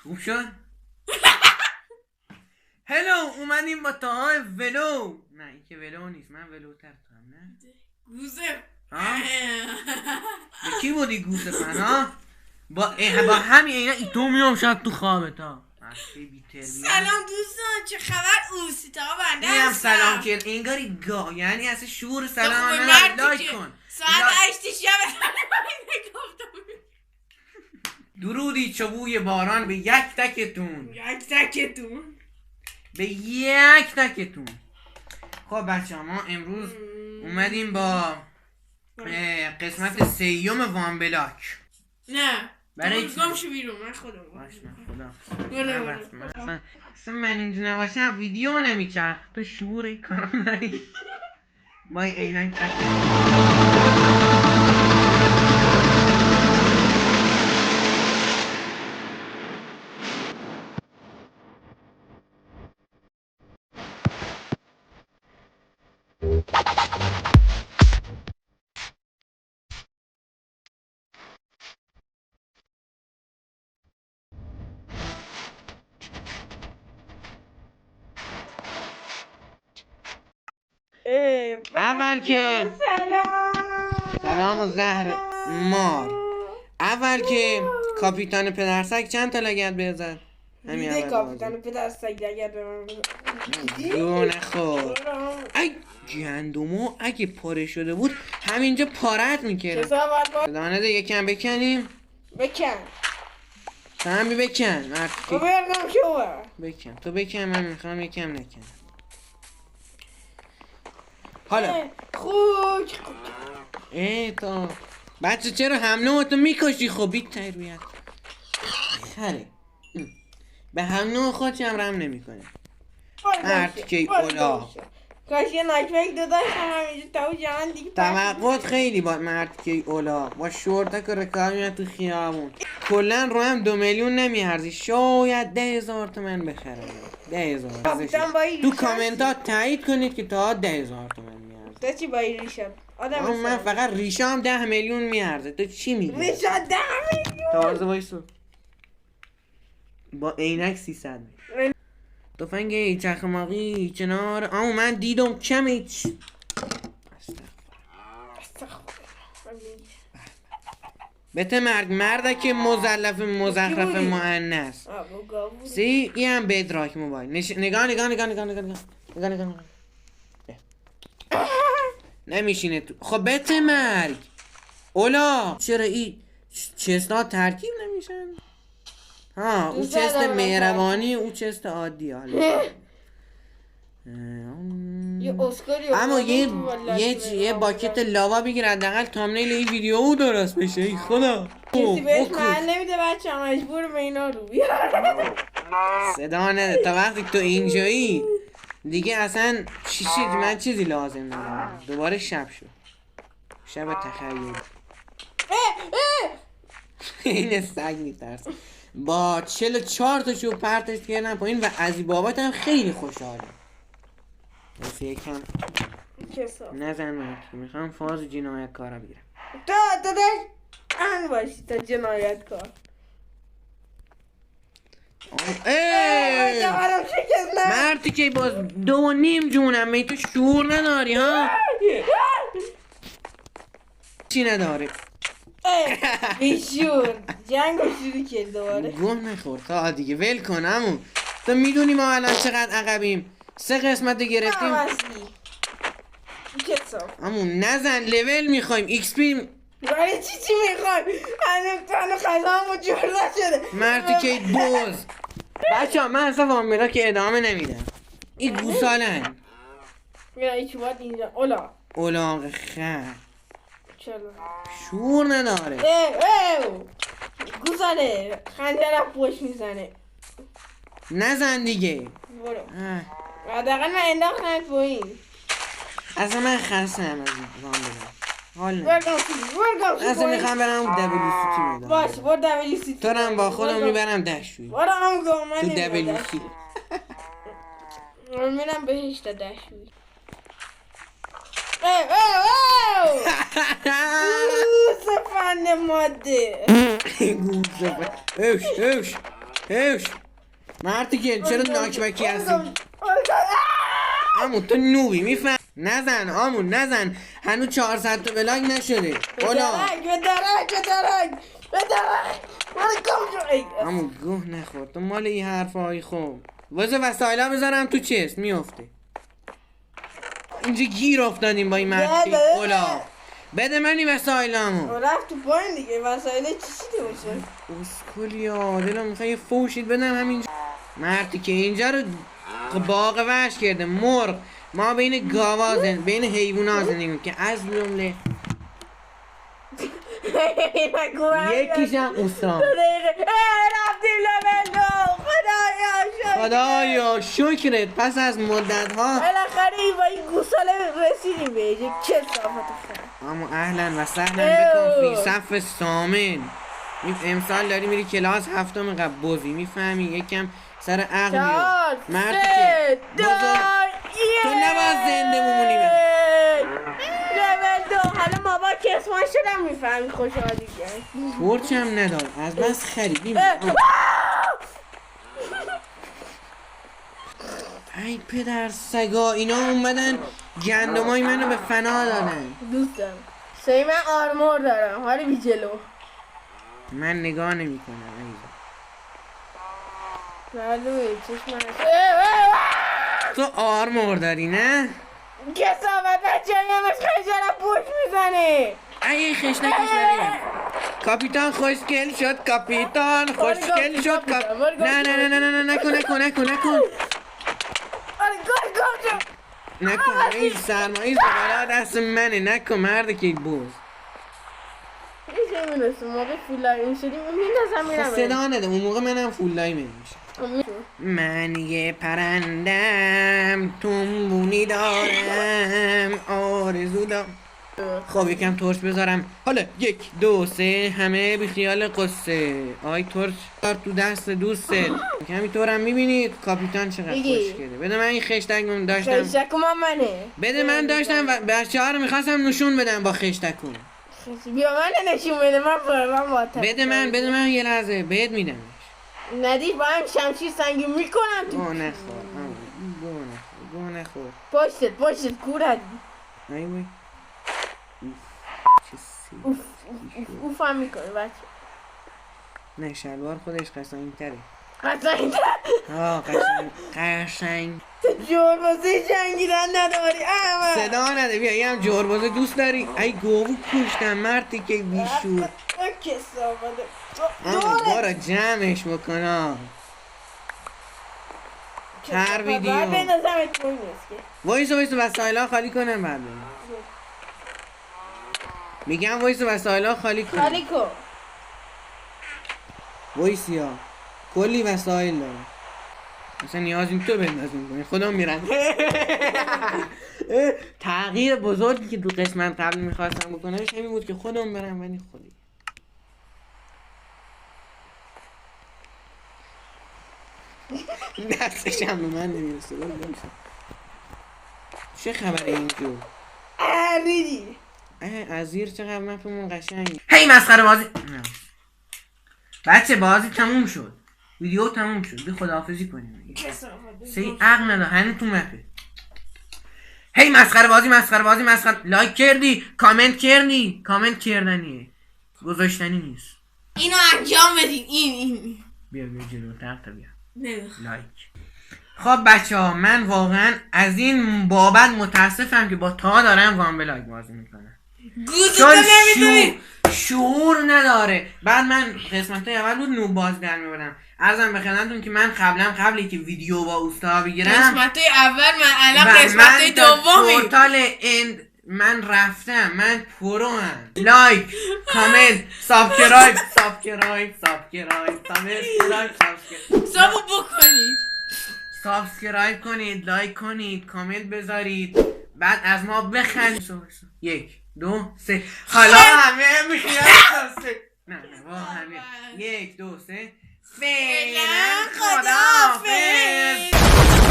خوب شد؟ هلو اومدیم با تاهای ولو. نه این که ولو نیست، من ولو تر تو هم نه گوزه. ها؟ به کی بودی گوزه فن ها؟ با همین اینا ای تو میام شب تو خوابت ها. سلام دوستان، چه خبر؟ اوسیتا بنده اینم هستم. سلام که انگاری گاه، یعنی اصلا شعور سلام خوبه نه. مردی لایک که کن ساعت 8 شب نگفتم. درودی چوبوی باران به یک تکتون، یک تکتون. به یک تکتون. خب بچه ما امروز اومدیم با قسمت سیوم وان بلاک. نه برای برای گم شو بیرون. من خودم باش من خدا اصلا من اینجا نباشم ویدیو نمیکرد. تو شعور این کارم نداری. با این عینک اول که سلام زهر مار. اول که کاپیتان پدرسگ چند تا لگد بزد؟ همین دیده اول کاپیتان پدر سگ اگر به من گو نخور. ای گندمو اگه پاره شده بود همینجا پارت میکرد. دانه ده یکم بکنیم. بکن تو هم بکن مرد که بگم شو بکن. تو بکن من میخوام یکم نکنم. حالا خوک تا بچه چرا حمله تو میکشی؟ خب بیت تربیت خره به حمله خودش هم رحم نمیکنه. مرد که اولا کاش یه ناکمک داداشم همینجا تو جهان دیگه توقعات خیلی با مرد که اولا با شورتک و رکاب میاد تو خیابون. کلن رو هم 2 میلیون نمیارزی، شاید 10,000 تومن بخرم. 10,000 تو کامنتات تایید کنید که تا 10,000 تومن میارزه. تو چی با این ریشم؟ من فقط ریشام 10 میلیون میارزه. تو چی میگی؟ ریشا 10 میلیون تازه وایسو با عینک 300 میلیون. تفنگ چخماقی چنار من دیدم کم هیچ. بته مرد که مزلف مزخرف مؤنث. سی این هم بدراک موبایل. نگاه نمیشینه تو. خب بته مرگ اولا چرا این چستا ترکیب نمیشن؟ ها او چست مهربانی او چست عادی. حالا اما یه باکت لاوا بگیر حداقل تامنیل این ویدیو او درست بشه. ای خدا کسی بهش محل نمیده بچه مجبور به اینا رو بیار. صدا نده تا وقتی تو اینجایی دیگه اصلا من چیزی لازم ندارم. دوباره شب شد. شب تخیل. این سگ میترس. با 44 تا چوب پرتش کردم پایین و عزی بابات هم خیلی خوشحاله. بس یکم نزن من میخوام فاز جنایت کارا بگیرم. داداش ان باشی تا جنایت کار. مردی که باز 2.5 جونم می تو شعور نداری ها؟ چی نداره؟ بیشور جنگ رو شروع کرد دوباره. گوه نخور تا دیگه ول کن همون. تو میدونی ما الان چقدر عقبیم. 3 قسمت گرفتیم. همون نزن لول میخوایم ایکس پی. برای چی میخوایم؟ هنو خزانمو جور نشده. مردی که دوز بچه ها من اصلا وامبلا که ادامه نمیدم. این گوسالن میرا ایچ باید اینجا اولاغ خر چرا؟ شور نداره. گوساله خنجرم پوش میزنه. نزن دیگه. برو حداقل من انداختم پایین. اصلا من خستم از وامبلا. حال اصلا میخوام برم WCT میدم. باش برو WCT. تو رم با خودم میبرم دشوی. برو هم گو من تو WCT من میرم بهشت دشوی. گوسفند ماده. گوسفند اوش هیوش مرتی که چرا ناکبکی هستی؟ امون تو نوبی میفهم. نزن آمون نزن، هنوز 400 تا بلاگ نشده. اولا امون گوه نخور تو مال این حرفایی. خوب واسه وسایلا بذارم تو چست میفته. اینجا گیر افتادیم با این مرتی. اولا بده منی وسایلامو. رفت تو پایین دیگه، وسایل چیزی باشه. اسکولیا دلم میخوای یه فوشید بدم همینجا. مرتی که اینجا رو باغ وحش کرده، مرغ. ما بین گاوا بین حیوونا زندگی میکنیم که از جمله یکیشم اوستان. رفتیم لول 2. خدایا شکرت پس از مدت ها بالاخره با این گوساله رسیدیم به یک کسافت خرد. اما اهلا و سهلا بکن فی صف سامن. امسال داری میری کلاس هفتم قبل بوزی میفهمی یکم سر عقل بیار. مرد که بزرگ تو نباید زنده بمونی. لول 2 حالا ما با کسمان شدم میفهمی خوشحالی کرد. تورچم ندار از بس خریدیم. ای پدر سگا اینا اومدن گندمای منو به فنا دادن. دوستم سعی من آرمور دارم حالا بی جلو. من نگاه نمی کنم. معلومه چشم تو آرمور داری نه؟ کسافت بچه همش خیجارم پوش میزنه. ای خشنکش بریم. کاپیتان خوشگل شد کاپیتان خوشگل شد نه نه نه نه نه نه نکن نکن این سرمایه زباله دست منه. نکن مرد که بوز میشه میرسه موقع فول لایو میشدیم میندازم میرم. صدا نده اون موقع منم فول لایو میشه. من یه پرندم تنبونی دارم آرزو دارم. خب یکم ترش بذارم. حالا 1 2 3 همه بی خیال قصه. آی ترش تو دست دوست. همینطورم میبینید کاپیتان چقدر خوشگله. بده من این خشتکون داشتم. خشتکون منه. بده من داشتم و بچه‌ها رو میخواستم نشون بدم با خشتکون. بیا من نشون بده من با بده من یه لحظه بهت میدم. ندی با هم شمشیر سنگی میکنم تو. گوه نخور پشتت کورد. ای وای اوف هم میکنه بچه. نه شلوار خودش قشنگ تره. قشنگ جربازه جنگیدن نداری احمد. صدا نده. بیا یه هم جربازه دوست داری؟ ای گوو کشتم مردی که بیشور. بارا جمعش بکنم. هر ویدیو وایسا وسایلا خالی کنم بعد میگم وایسا وسایلا خالی کن. وایسیا کلی وسایل دارم. مثلا نیازیم تو بندازیم کنی خودم میرم. تغییر بزرگی که تو قسمت قبل میخواستم بکنمش همین بود که خودم برم ولی خودی دستشم به من نمیرسه. چه خبره اینجور؟ ریدی از زیر چقدر مپمون قشنگی. هی مسخره بازی بچه بازی تموم شد. ویدیو تموم شد. بی خداحافظی کنیم. سی عقل نداره هنوز تو مپه. هی مسخره بازی لایک کردی کامنت کردنیه گذاشتنی نیست. اینو انجام بدین. این بیا جلوتر تا بیا لایک. خب بچه ها من واقعا از این بابت متاسفم که با تا دارم وان بلاگ بازی میکنم چون شعور نداره. بعد من قسمت اول بود نوب باز در میبرم. عرضم به خدمتتون که من قبلی که ویدیو با اوستا بگیرم قسمت اول من الان قسمت دومی پورتال اند من رفتم. من پرو هم. لایک کامنت سابسکرایب سابسکرایب کنید لایک کنید کامنت بذارید بعد از ما بخند. 1 2 3 حالا همه میخیال نه با همه 1 2 3 فعلا خداحافظ.